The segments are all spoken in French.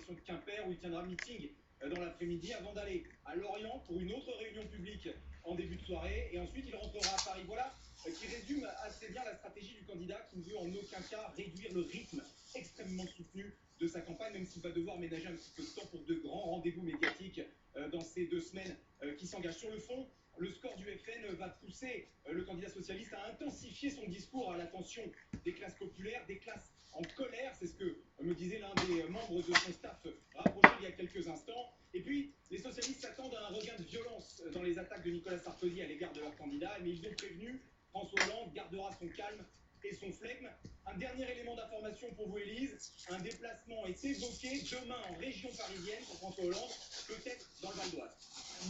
direction de Quimper où il tiendra meeting dans l'après-midi avant d'aller à Lorient pour une autre réunion publique en début de soirée. Et ensuite, il rentrera à Paris. Voilà qui résume assez bien la stratégie du candidat qui ne veut en aucun cas réduire le rythme extrêmement soutenu de sa campagne, même s'il va devoir ménager un petit peu de temps pour de grands rendez-vous médiatiques dans ces 2 semaines qui s'engagent. Sur le fond, le score du FN va pousser le candidat socialiste à intensifier son discours à l'attention des classes populaires, des classes en colère. C'est ce que me disait l'un des membres de son staff rapproché il y a quelques instants. Et puis, les socialistes s'attendent à un regain de violence dans les attaques de Nicolas Sarkozy à l'égard de leur candidat, mais ils ont prévenu, François Hollande gardera son calme et son flegme. Un dernier élément d'information pour vous, Élise. Un déplacement est évoqué demain en région parisienne pour François Hollande, peut-être dans le Val d'Oise.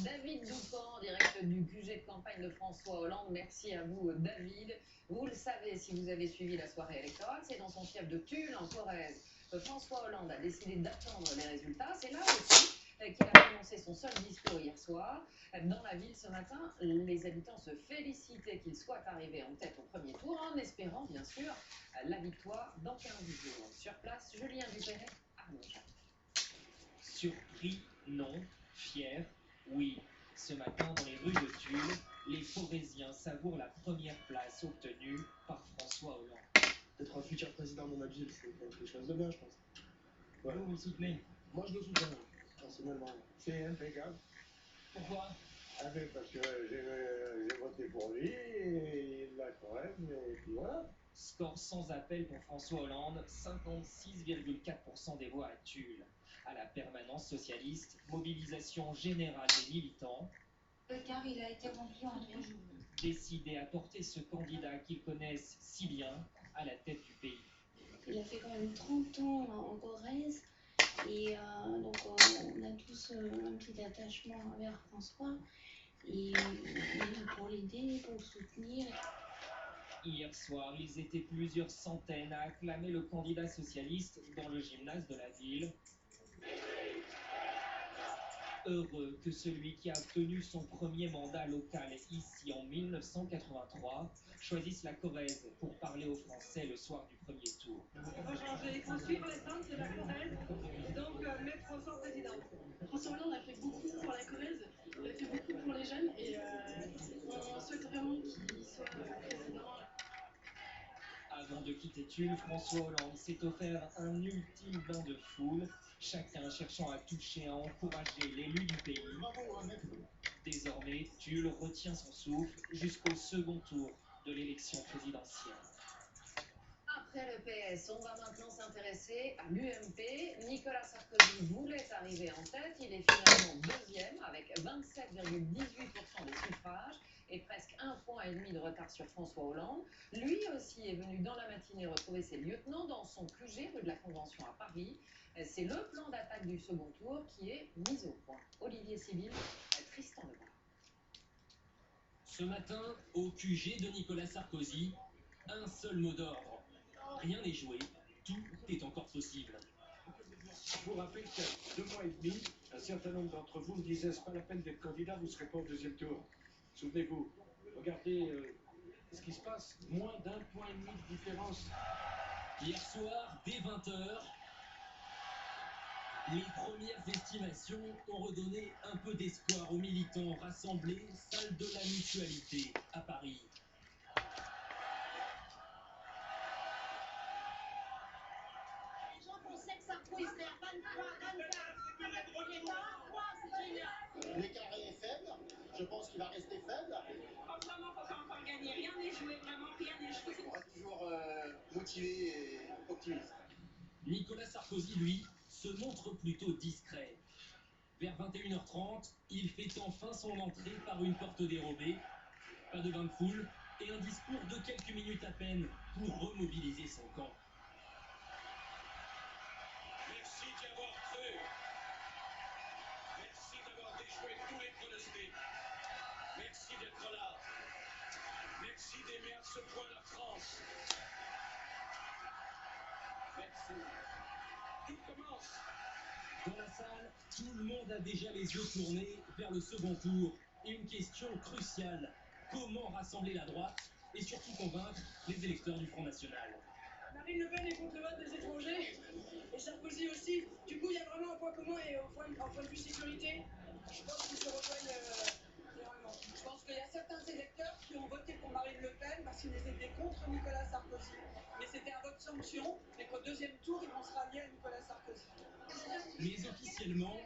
David Dupont, direct du QG de campagne de François Hollande. Merci à vous, David. Vous le savez, si vous avez suivi la soirée électorale, c'est dans son fief de Tulle, en Corrèze, que François Hollande a décidé d'attendre les résultats. C'est là aussi qu'il a prononcé son seul discours hier soir. Dans la ville ce matin, les habitants se félicitaient qu'il soit arrivé en tête au premier tour, en espérant bien sûr la victoire dans 15 jours. Sur place, Julien Dupéret, Arnaud Chat. Surpris, non. Fier, oui. Ce matin, dans les rues de Tulle, les Forésiens savourent la première place obtenue par François Hollande. D'être un futur président de ma ville, c'est quelque chose de bien, je pense. Ouais. Vous le soutenez? Moi, je le soutiens, personnellement. C'est impeccable. Pourquoi? Parce que j'ai voté pour lui, et il l'a quand même, et puis voilà. Score sans appel pour François Hollande, 56,4% des voix à Tulle. À la permanence socialiste, mobilisation générale des militants. Car il a été rempli en 3 jours. Décidés à porter ce candidat qu'ils connaissent si bien à la tête du pays. Il a fait quand même 30 ans en Corrèze. Et donc on a tous un petit attachement envers François. Et on est là pour l'aider, pour le soutenir. Hier soir, ils étaient plusieurs centaines à acclamer le candidat socialiste dans le gymnase de la ville. Heureux que celui qui a obtenu son premier mandat local ici en 1983 choisisse la Corrèze pour parler aux Français le soir du premier tour. Il faut changer, il faut suivre les centres de la Corrèze, donc mettre François président. François Hollande a fait beaucoup pour la Corrèze, il a fait beaucoup pour les jeunes et on souhaite vraiment qu'il soit président. Avant de quitter Tulle, François Hollande s'est offert un ultime bain de foule, chacun cherchant à toucher, à encourager l'élu du pays. Désormais, Tulle retient son souffle jusqu'au second tour de l'élection présidentielle. Après le PS, on va maintenant s'intéresser à l'UMP. Nicolas Sarkozy voulait arriver en tête. Il est finalement deuxième avec 27,18% des suffrages et presque 1,5 point de retard sur François Hollande. Lui aussi est venu dans la matinée retrouver ses lieutenants dans son QG rue de la Convention à Paris. C'est le plan d'attaque du second tour qui est mis au point. Olivier Sibyl, Tristan Lebas. Ce matin, au QG de Nicolas Sarkozy, un seul mot d'ordre. Rien n'est joué, tout est encore possible. Je vous rappelle qu'il y a 2 mois et demi, un certain nombre d'entre vous me disaient c'est pas la peine d'être candidat, vous ne serez pas au deuxième tour. Souvenez-vous, regardez ce qui se passe, moins d'1,5 point de différence. Hier soir, dès 20h, les premières estimations ont redonné un peu d'espoir aux militants rassemblés, salle de la Mutualité à Paris. L'écart est faible, je pense qu'il va rester faible. En ce moment, il faut pas encore gagner, rien n'est joué, vraiment rien n'est joué. On reste toujours motivé et optimiste. Nicolas Sarkozy, lui, se montre plutôt discret. Vers 21h30, il fait enfin son entrée par une porte dérobée. Pas de bain de foule et un discours de quelques minutes à peine pour remobiliser son camp. Merci d'y avoir cru. Merci d'avoir déjoué tous les pronostics. Merci d'être là. Merci d'aimer à ce point la France. Merci. Tout commence. Dans la salle, tout le monde a déjà les yeux tournés vers le second tour. Et une question cruciale, comment rassembler la droite et surtout convaincre les électeurs du Front National? Marine Le Pen est contre le vote des étrangers et Sarkozy aussi. Du coup, il y a vraiment comment et au point de vue sécurité, je pense qu'ils se rejoignent énormément. Je pense qu'il y a certains électeurs qui ont voté pour Marine Le Pen parce qu'ils étaient contre Nicolas Sarkozy. Mais c'était un vote sanction et qu'au deuxième tour, ils vont se rallier à Nicolas Sarkozy. Mais officiellement,